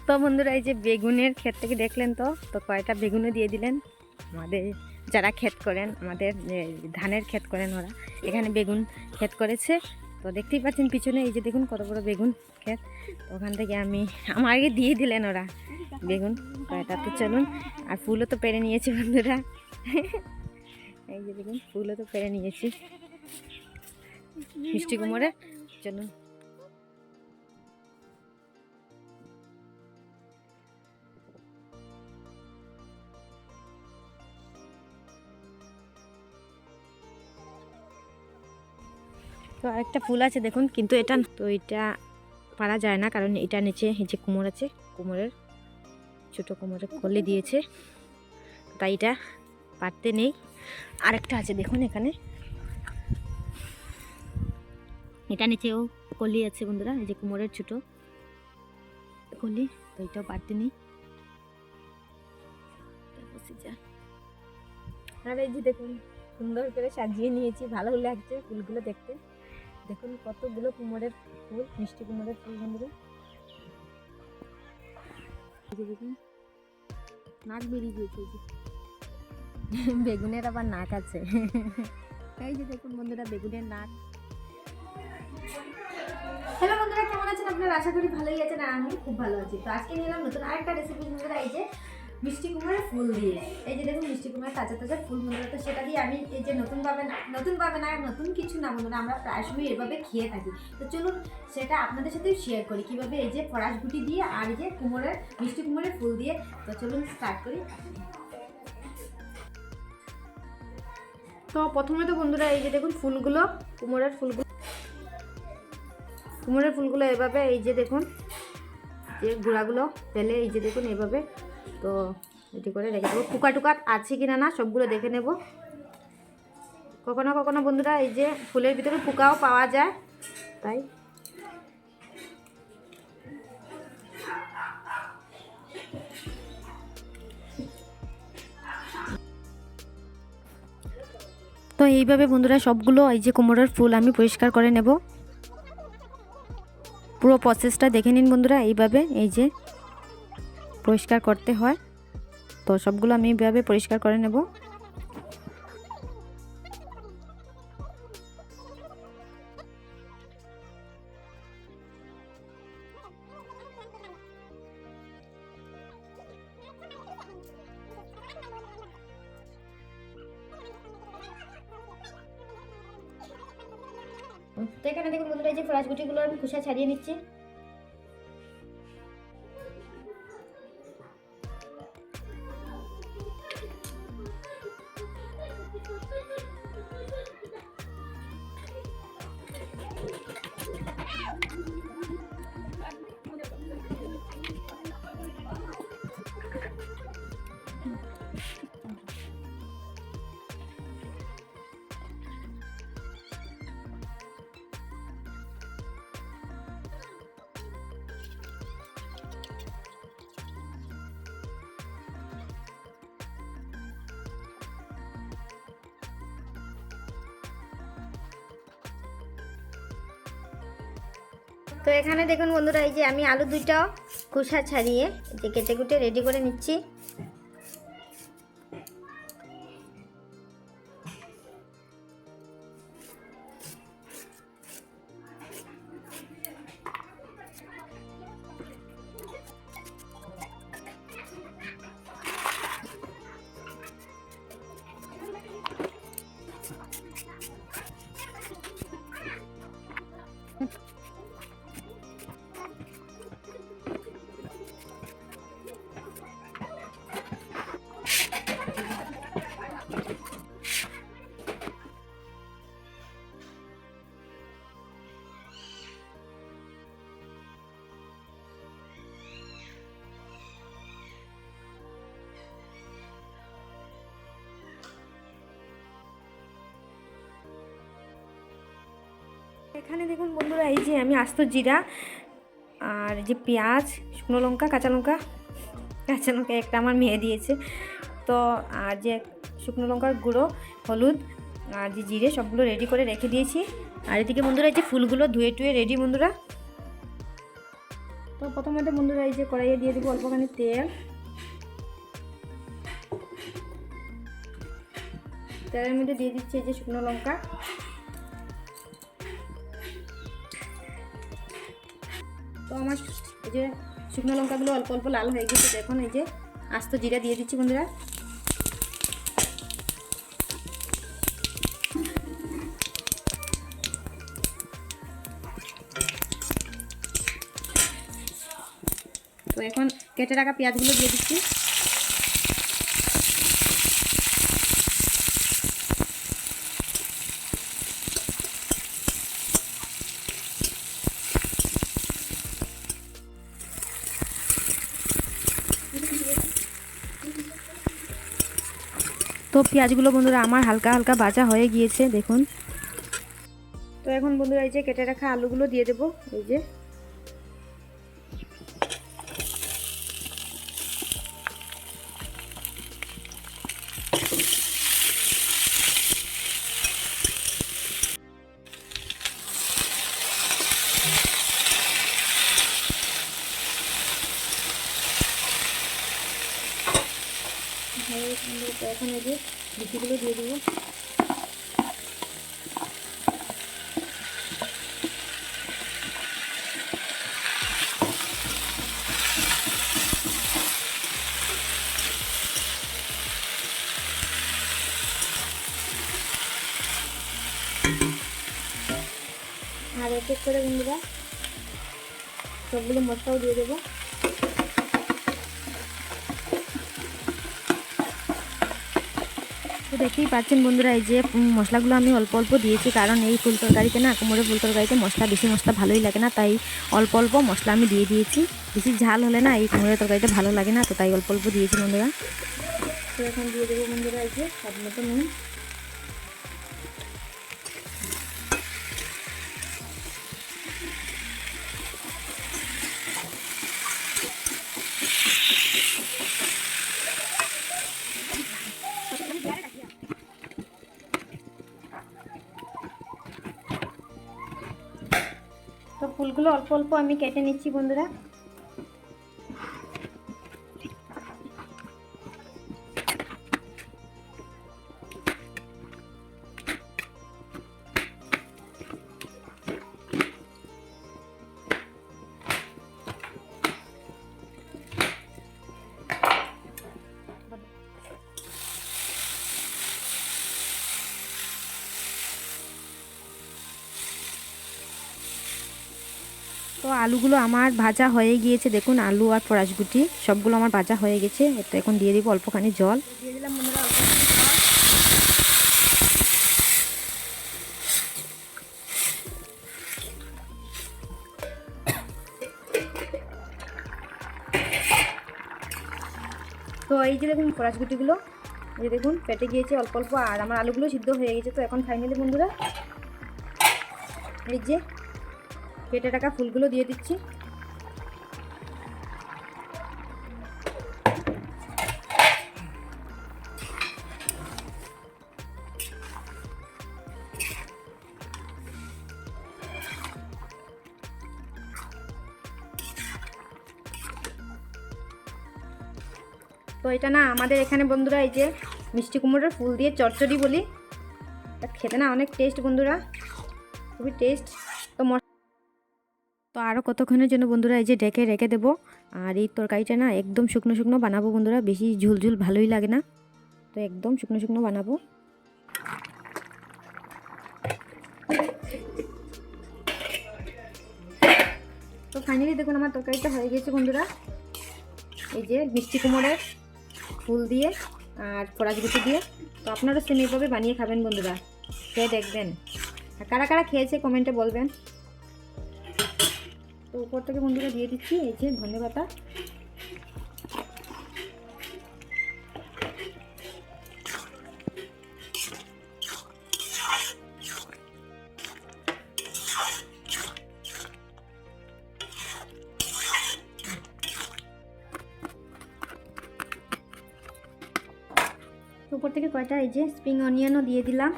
তো বন্ধুরা এই যে বেগুনের ক্ষেত থেকে দেখলেন তো কয়টা বেগুনও দিয়ে দিলেন। আমাদের যারা ক্ষেত করেন, আমাদের ধানের ক্ষেত করেন, ওরা এখানে বেগুন ক্ষেত করেছে। তো দেখতেই পাচ্ছেন পিছনে এই যে দেখুন কত বড় বেগুন ক্ষেত। তো ওখান থেকে আমার আগে দিয়ে দিলেন ওরা বেগুন কয়টা। তো চলুন, আর ফুলও তো পেরে নিয়েছে বন্ধুরা। এই যে দেখুন ফুলও তো পেরে নিয়েছি মিষ্টি কুমড়ে। চলুন তো আরেকটা ফুল আছে দেখুন, কিন্তু এটা পারা যায় না, কারণ এটা নিচে এই যে কুমড় আছে, কুমড়ের ছোটো কুমড়ের কলি দিয়েছে, তাই এটা পারতে নেই। আরেকটা আছে দেখুন এখানে, এটা নিচেও কলি আছে বন্ধুরা, এই যে কুমড়ের ছোটো কলি, তো এটাও পারতে নেই। আর এই যে দেখুন সুন্দর করে সাজিয়ে নিয়েছি, ভালো লাগছে ফুলগুলো দেখতে। দেখুন কতগুলো কুমড়ের ফুল, মিষ্টি কুমড়ের ফুল বন্ধুরা। দেখুন নাক বেরিয়ে গিয়েছে, বেগুনের আবার নাক আছে। এই যে দেখুন বন্ধুরা বেগুনের নাক। হ্যালো বন্ধুরা, কেমন আছেন আপনারা? আশা করি ভালোই আছেন, আর আমি খুব ভালো আছি। তো আজকে নিলাম নতুন আরেকটা রেসিপি বন্ধুরা, এই যে মিষ্টি কুমড়ের ফুল দিয়ে। এই যে দেখুন মিষ্টি কুমড়ের তাজা তাজা ফুল বন্ধুরা, তো সেটা দিয়ে আমি এই যে নতুন কিছু না বন্ধুরা, আমরা প্রায় সময় এভাবে খেয়ে থাকি। তো চলুন সেটা আপনাদের সাথে শেয়ার করি কীভাবে এই যে ফরাসগুটি দিয়ে আর এই যে মিষ্টি কুমড়ের ফুল দিয়ে। তো চলুন স্টার্ট করি। তো প্রথমে তো বন্ধুরা এই যে দেখুন ফুলগুলো, কুমড়ের ফুলগুলো এভাবে এই যে দেখুন যে গুঁড়াগুলো ফেলে এই যে দেখুন এভাবে, তো এটি করে রেখে দেবো। পোকা টুকা আছে কিনা না সবগুলো দেখে নেব। কখনো কখনো বন্ধুরা এই যে ফুলের ভিতরে পোকাও পাওয়া যায়, তাই তো এইভাবে বন্ধুরা সবগুলো এই যে কুমড়োর ফুল আমি পরিষ্কার করে নেব। পুরো প্রসেসটা দেখে নিন বন্ধুরা, এইভাবে এই যে পরিষ্কার করতে হয়। তো সবগুলো আমি এইভাবে পরিষ্কার করে নেব। তো এখানে দেখুন বন্ধুরা এই যে ফ্রাস গুটিগুলো আমি খোসা ছাড়িয়ে নিচ্ছি। তো এখানে দেখুন বন্ধুরা এই যে আমি আলু দুইটাও খোসা ছাড়িয়ে যে কেটে কুটে রেডি করে নিচ্ছি। এখানে দেখুন বন্ধুরা এই যে আমি আস্ত জিরা আর যে পেঁয়াজ, শুকনো লঙ্কা, কাঁচা লঙ্কা একটা আমার মেয়ে দিয়েছে, তো আর যে শুকনো লঙ্কার গুঁড়ো, হলুদ আর যে জিরে সবগুলো রেডি করে রেখে দিয়েছি। আর এদিকে বন্ধুরা এই যে ফুলগুলো ধুয়ে টুয়ে রেডি বন্ধুরা। তো প্রথমে বন্ধুরা এই যে কড়াইয়ে দিয়ে দেবো অল্পখানি তেল। তেলের মধ্যে দিয়ে দিচ্ছি এই যে শুকনো লঙ্কা। তো আমার এই যে শুকনো লঙ্কাগুলো অল্প অল্প লাল হয়ে গেছে। তো এখন এই যে আস্ত জিরা দিয়ে দিচ্ছি বন্ধুরা। তো এখন কেটে রাখা পেঁয়াজগুলো দিয়ে দিচ্ছি। তো পেঁয়াজগুলো বন্ধুরা আমার হালকা হালকা ভাজা হয়ে গিয়েছে দেখুন। তো এখন বন্ধুরা এই যে কেটে রাখা আলুগুলো দিয়ে দেবো। এই যে তো এখন এই যে বিচিগুলো দিয়ে দেবো। আর এক এক করে বন্ধুরা সবগুলো মশলাও দিয়ে দেবো। তো দেখতেই পাচ্ছেন বন্ধুরা এই যে মশলাগুলো আমি অল্প অল্প দিয়েছি, কারণ এই ফুল তরকারিতে না, কুমড়োর ফুল তরকারিতে মশলা বেশি মশলা ভালোই লাগে না, তাই অল্প অল্প মশলা আমি দিয়ে দিয়েছি। বেশি ঝাল হলে না এই কুমড়োর তরকারিটা ভালো লাগে না, তো তাই অল্প অল্প দিয়েছি বন্ধুরা। তো এখন দিয়ে দেবো বন্ধুরা এই যে স্বাদ মতো নুন। তো ফুলগুলো অল্প অল্প আমি কেটে নিচ্ছি বন্ধুরা। তো আলুগুলো আমার ভাজা হয়ে গিয়েছে দেখুন, আলু আর ফরাসগুটি সবগুলো আমার ভাজা হয়ে গেছে। তো এখন দিয়ে দিব অল্পখানি জল। দিয়ে দিলাম বন্ধুরা অল্পখানি জল। তো এই যে দেখুন ফরাসগুটিগুলো এই দেখুন ফেটে গিয়েছে অল্প অল্প, আর আমার আলুগুলো সিদ্ধ হয়ে গেছে। তো এখন ফাইনালি বন্ধুরা এই যে কেটে রাখা ফুলগুলো দিয়ে দিচ্ছি। তো এটা না আমাদের এখানে বন্ধুরা এই যে মিষ্টি কুমড়োর ফুল দিয়ে চচ্চড়ি বলি, খেতে না অনেক টেস্ট বন্ধুরা, খুবই টেস্ট। তো আরও কতক্ষণের জন্য বন্ধুরা এই যে ঢেকে রেখে দেবো। আর এই তরকারিটা না একদম শুকনো শুকনো বানাবো বন্ধুরা, বেশি ঝুলঝুল ভালোই লাগে না, তো একদম শুকনো শুকনো বানাবো। তো ফাইনালি দেখুন আমার তরকারিটা হয়ে গেছে বন্ধুরা, এই যে মিষ্টি কুমড়োর ফুল দিয়ে আর ফরাসগুটি দিয়ে। তো আপনারা সেম এইভাবে বানিয়ে খাবেন বন্ধুরা, খেয়ে দেখবেন। আর কারা কারা খেয়েছে কমেন্টে বলবেন। তো উপর থেকে বন্ধুরা দিয়ে দিচ্ছি এই যে ধনেপাতা। উপর থেকে কয়টা এই যে স্প্রিং অনিয়নও দিয়ে দিলাম।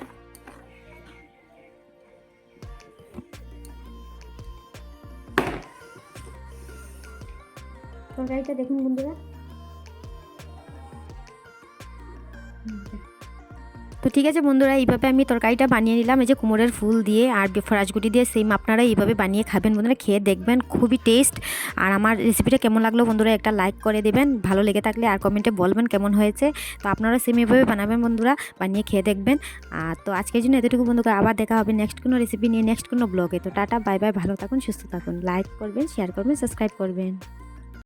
তরকারিটা দেখুন বন্ধুরা। তো ঠিক আছে বন্ধুরা, এইভাবে আমি তরকারিটা বানিয়ে নিলাম, এই যে কুমড়োর ফুল দিয়ে আর ফরাসগুটি দিয়ে। সেম আপনারা এইভাবে বানিয়ে খাবেন বন্ধুরা, খেয়ে দেখবেন খুবই টেস্ট। আর আমার রেসিপিটা কেমন লাগলো বন্ধুরা একটা লাইক করে দেবেন, ভালো লেগে থাকলে আর কমেন্টে বলবেন কেমন হয়েছে। তো আপনারা সেম এইভাবে বানাবেন বন্ধুরা, বানিয়ে খেয়ে দেখবেন। আর তো আজকের জন্য এতটুকু বন্ধুরা, আবার দেখা হবে নেক্সট কোনো রেসিপি নিয়ে, নেক্সট কোনো ব্লগে। তো টাটা, বাই বাই, ভালো থাকুন, সুস্থ থাকুন, লাইক করবেন, শেয়ার করবেন, সাবস্ক্রাইব করবেন।